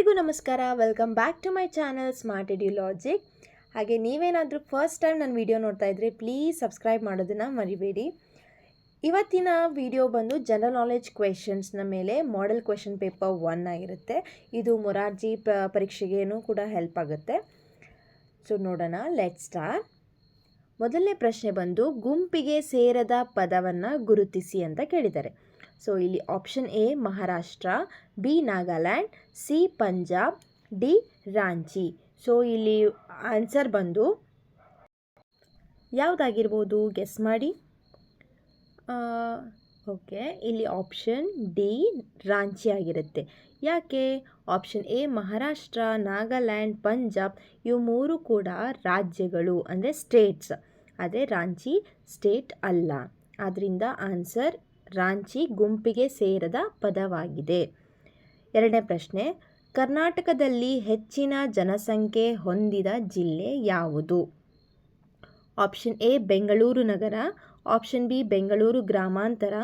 ಎಲ್ಲರಿಗೂ ನಮಸ್ಕಾರ. Welcome back to my channel smart edu logic. ಹಾಗೆ ನೀವೇನಾದರೂ ಫಸ್ಟ್ ಟೈಮ್ ನನ್ನ ವಿಡಿಯೋ ನೋಡ್ತಾ ಇದ್ದರೆ ಪ್ಲೀಸ್ ಸಬ್ಸ್ಕ್ರೈಬ್ ಮಾಡೋದನ್ನು ಮರಿಬೇಡಿ. ಇವತ್ತಿನ ವಿಡಿಯೋ ಬಂದು ಜನರಲ್ ನಾಲೆಡ್ಜ್ ಕ್ವೆಶನ್ಸ್ನ ಮೇಲೆ ಮಾಡೆಲ್ ಕ್ವೆಶನ್ ಪೇಪರ್ 1 ಆಗಿರುತ್ತೆ. ಇದು ಮೊರಾರ್ಜಿ ಪರೀಕ್ಷೆಗೇನೂ ಕೂಡ ಹೆಲ್ಪ್ ಆಗುತ್ತೆ. ಸೊ ನೋಡೋಣ, ಲೆಟ್ ಸ್ಟಾರ್ಟ್. ಮೊದಲನೇ ಪ್ರಶ್ನೆ ಬಂದು ಗುಂಪಿಗೆ ಸೇರದ ಪದವನ್ನು ಗುರುತಿಸಿ ಅಂತ ಕೇಳಿದ್ದಾರೆ. ಸೊ ಇಲ್ಲಿ option A Maharashtra, B Nagaland, C Punjab, D Ranchi. So ಇಲ್ಲಿ ಆನ್ಸರ್ ಬಂದು ಯಾವುದಾಗಿರ್ಬೋದು ಗೆಸ್ ಮಾಡಿ. ಓಕೆ, ಇಲ್ಲಿ ಆಪ್ಷನ್ ಡಿ ರಾಂಚಿ ಆಗಿರುತ್ತೆ. ಯಾಕೆ? ಆಪ್ಷನ್ ಎ ಮಹಾರಾಷ್ಟ್ರ, ನಾಗಾಲ್ಯಾಂಡ್, ಪಂಜಾಬ್ ಇವು ಮೂರು ಕೂಡ ರಾಜ್ಯಗಳು ಅಂದರೆ ಸ್ಟೇಟ್ಸ್. ಅದೇ ರಾಂಚಿ ಸ್ಟೇಟ್ ಅಲ್ಲ. ಆದ್ದರಿಂದ ಆನ್ಸರ್ ರಾಂಚಿ ಗುಂಪಿಗೆ ಸೇರದ ಪದವಾಗಿದೆ. ಎರಡನೇ ಪ್ರಶ್ನೆ, ಕರ್ನಾಟಕದಲ್ಲಿ ಹೆಚ್ಚಿನ ಜನಸಂಖ್ಯೆ ಹೊಂದಿದ ಜಿಲ್ಲೆ ಯಾವುದು? ಆಪ್ಷನ್ ಎ ಬೆಂಗಳೂರು ನಗರ, ಆಪ್ಷನ್ ಬಿ ಬೆಂಗಳೂರು ಗ್ರಾಮಾಂತರ,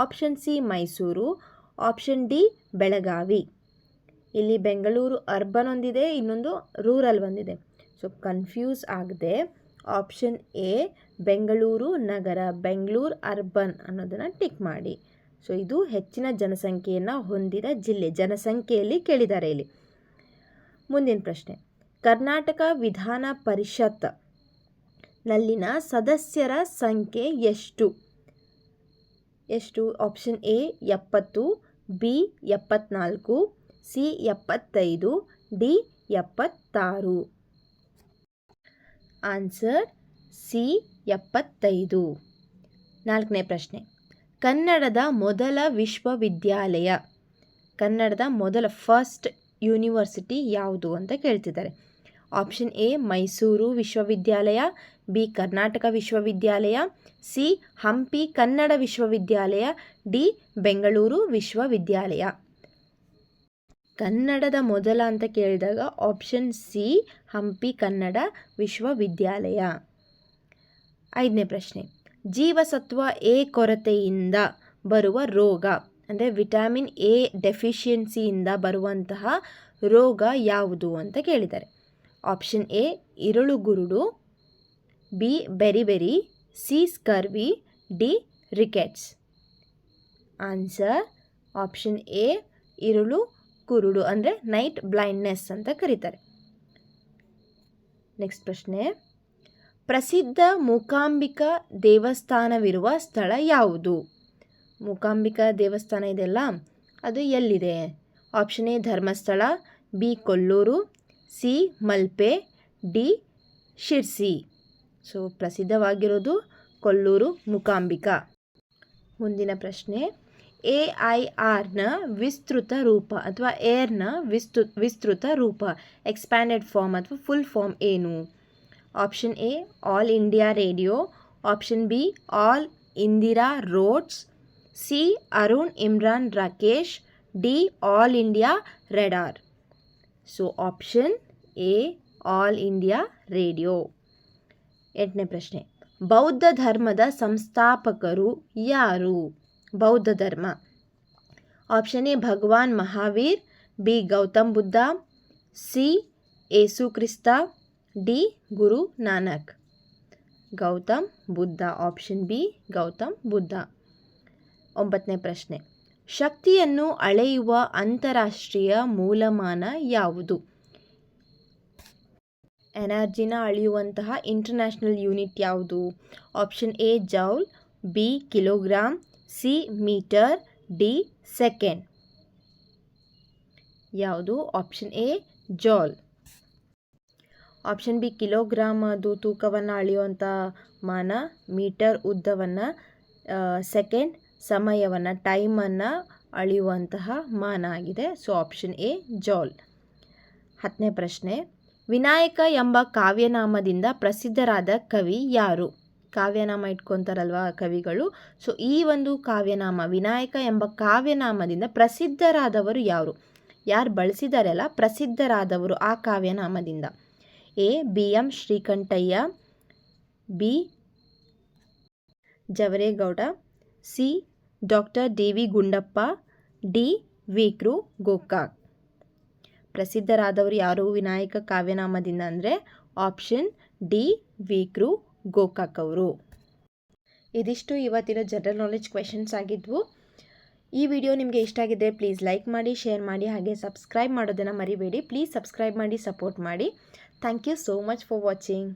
option C Mysuru, option D Belagavi. ಇಲ್ಲಿ ಬೆಂಗಳೂರು ಅರ್ಬನ್ ಒಂದಿದೆ, ಇನ್ನೊಂದು ರೂರಲ್ ಒಂದಿದೆ. ಸೊ ಕನ್ಫ್ಯೂಸ್ ಆಗದೆ ಆಪ್ಷನ್ ಎ ಬೆಂಗಳೂರು ನಗರ, ಬೆಂಗಳೂರು ಅರ್ಬನ್ ಅನ್ನೋದನ್ನು ಟಿಕ್ ಮಾಡಿ. ಸೊ ಇದು ಹೆಚ್ಚಿನ ಜನಸಂಖ್ಯೆಯನ್ನು ಹೊಂದಿದ ಜಿಲ್ಲೆ. ಜನಸಂಖ್ಯೆಯಲ್ಲಿ ಕೇಳಿದ್ದಾರೆ ಇಲ್ಲಿ. ಮುಂದಿನ ಪ್ರಶ್ನೆ, ಕರ್ನಾಟಕ ವಿಧಾನ ಪರಿಷತ್ ನಲ್ಲಿನ ಸದಸ್ಯರ ಸಂಖ್ಯೆ ಎಷ್ಟು? Option A 70, B 74, C 75, D 76. Answer C 75. ನಾಲ್ಕನೇ ಪ್ರಶ್ನೆ, ಕನ್ನಡದ ಮೊದಲ ವಿಶ್ವವಿದ್ಯಾಲಯ, ಕನ್ನಡದ ಮೊದಲ ಫಸ್ಟ್ ಯೂನಿವರ್ಸಿಟಿ ಯಾವುದು ಅಂತ ಕೇಳ್ತಿದ್ದಾರೆ. ಆಪ್ಷನ್ ಎ ಮೈಸೂರು ವಿಶ್ವವಿದ್ಯಾಲಯ, ಬಿ ಕರ್ನಾಟಕ ವಿಶ್ವವಿದ್ಯಾಲಯ, ಸಿ ಹಂಪಿ ಕನ್ನಡ ವಿಶ್ವವಿದ್ಯಾಲಯ, ಡಿ ಬೆಂಗಳೂರು ವಿಶ್ವವಿದ್ಯಾಲಯ. ಕನ್ನಡದ ಮೊದಲ ಅಂತ ಕೇಳಿದಾಗ ಆಪ್ಷನ್ ಸಿ ಹಂಪಿ ಕನ್ನಡ ವಿಶ್ವವಿದ್ಯಾಲಯ. ಐದನೇ ಪ್ರಶ್ನೆ, ಜೀವಸತ್ವ ಎ ಕೊರತೆಯಿಂದ ಬರುವ ರೋಗ ಅಂದರೆ ವಿಟಮಿನ್ ಎ ಡೆಫಿಷಿಯನ್ಸಿಯಿಂದ ಬರುವಂತಹ ರೋಗ ಯಾವುದು ಅಂತ ಕೇಳಿದ್ದಾರೆ. ಆಪ್ಷನ್ ಎ ಇರುಳುಗುರುಡು, B beriberi, C scurvy, D rickets. Answer option A ಇರುಳು ಕುರುಡು ಅಂದರೆ ನೈಟ್ ಬ್ಲೈಂಡ್ನೆಸ್ ಅಂತ ಕರೀತಾರೆ. ನೆಕ್ಸ್ಟ್ ಪ್ರಶ್ನೆ, ಪ್ರಸಿದ್ಧ ಮೂಕಾಂಬಿಕಾ ದೇವಸ್ಥಾನವಿರುವ ಸ್ಥಳ ಯಾವುದು? ಮೂಕಾಂಬಿಕಾ ದೇವಸ್ಥಾನ ಇದೆಯಲ್ಲ, ಅದು ಎಲ್ಲಿದೆ? Option A Dharmasthala, B Kollur, C Malpe, D Sirsi. So ಪ್ರಸಿದ್ಧವಾಗಿರೋದು ಕೊಲ್ಲೂರು ಮೂಕಾಂಬಿಕಾ. ಮುಂದಿನ ಪ್ರಶ್ನೆ, AIRನ ವಿಸ್ತೃತ ರೂಪ ಅಥವಾ ಏರ್ನ ವಿಸ್ತೃತ ರೂಪ ಎಕ್ಸ್ಪ್ಯಾಂಡೆಡ್ ಫಾರ್ಮ್ ಅಥವಾ ಫುಲ್ ಫಾರ್ಮ್ ಏನು? Option A all India radio, option B all Indira roads, C Arun Imran Rakesh, D all India radar. So option A all India radio. ಎಂಟನೇ ಪ್ರಶ್ನೆ, ಬೌದ್ಧ ಧರ್ಮದ ಸಂಸ್ಥಾಪಕರು ಯಾರು? ಬೌದ್ಧ ಧರ್ಮ. Option A Bhagwan Mahavir, B Gautam Buddha, C Yesu Krista, D Guru Nanak. Gautam Buddha. Option B Gautam Buddha. ಒಂಬತ್ತನೇ ಪ್ರಶ್ನೆ, ಶಕ್ತಿಯನ್ನು ಅಳೆಯುವ ಅಂತಾರಾಷ್ಟ್ರೀಯ ಮೂಲಮಾನ ಯಾವುದು? ಎನರ್ಜಿನ ಅಳೆಯುವಂತಹ ಇಂಟರ್ನ್ಯಾಷನಲ್ ಯೂನಿಟ್ ಯಾವುದು? Option A joule, B kilogram, C metre, D second. ಯಾವುದು? Option A joule. Option B kilogram ಅದು ತೂಕವನ್ನು ಅಳೆಯುವಂಥ ಮಾನ, ಮೀಟರ್ ಉದ್ದವನ್ನು, ಸೆಕೆಂಡ್ ಸಮಯವನ್ನು ಟೈಮನ್ನು ಅಳೆಯುವಂತಹ ಮಾನ ಆಗಿದೆ. So option A joule. 10ನೇ ಪ್ರಶ್ನೆ, ವಿನಾಯಕ ಎಂಬ ಕಾವ್ಯನಾಮದಿಂದ ಪ್ರಸಿದ್ಧರಾದ ಕವಿ ಯಾರು? ಕಾವ್ಯನಾಮ ಇಟ್ಕೊತಾರಲ್ವ ಕವಿಗಳು. ಸೊ ಈ ಒಂದು ಕಾವ್ಯನಾಮ ವಿನಾಯಕ ಎಂಬ ಕಾವ್ಯನಾಮದಿಂದ ಪ್ರಸಿದ್ಧರಾದವರು ಯಾರು ಬಳಸಿದಾರಲ್ಲ ಪ್ರಸಿದ್ಧರಾದವರು ಆ ಕಾವ್ಯನಾಮದಿಂದ? A BM Srikantaiah, B Javaregowda, C doctor DV Gundappa, D V Kru Gokak. ಪ್ರಸಿದ್ಧರಾದವರು ಯಾರು ವಿನಾಯಕ ಕಾವ್ಯನಾಮದಿಂದ ಅಂದರೆ ಆಪ್ಷನ್ ಡಿ ವಿ.ಕೃ. ಗೋಕಾಕ್ ಅವರು. ಇದಿಷ್ಟು ಇವತ್ತಿನ ಜನರಲ್ ನಾಲೆಡ್ಜ್ ಕ್ವೆಶನ್ಸ್ ಆಗಿದ್ವು. ಈ ವಿಡಿಯೋ ನಿಮಗೆ ಇಷ್ಟ ಆಗಿದ್ದರೆ ಪ್ಲೀಸ್ ಲೈಕ್ ಮಾಡಿ, ಶೇರ್ ಮಾಡಿ, ಹಾಗೆ ಸಬ್ಸ್ಕ್ರೈಬ್ ಮಾಡೋದನ್ನು ಮರಿಬೇಡಿ. ಪ್ಲೀಸ್ ಸಬ್ಸ್ಕ್ರೈಬ್ ಮಾಡಿ, ಸಪೋರ್ಟ್ ಮಾಡಿ. Thank you so much for watching.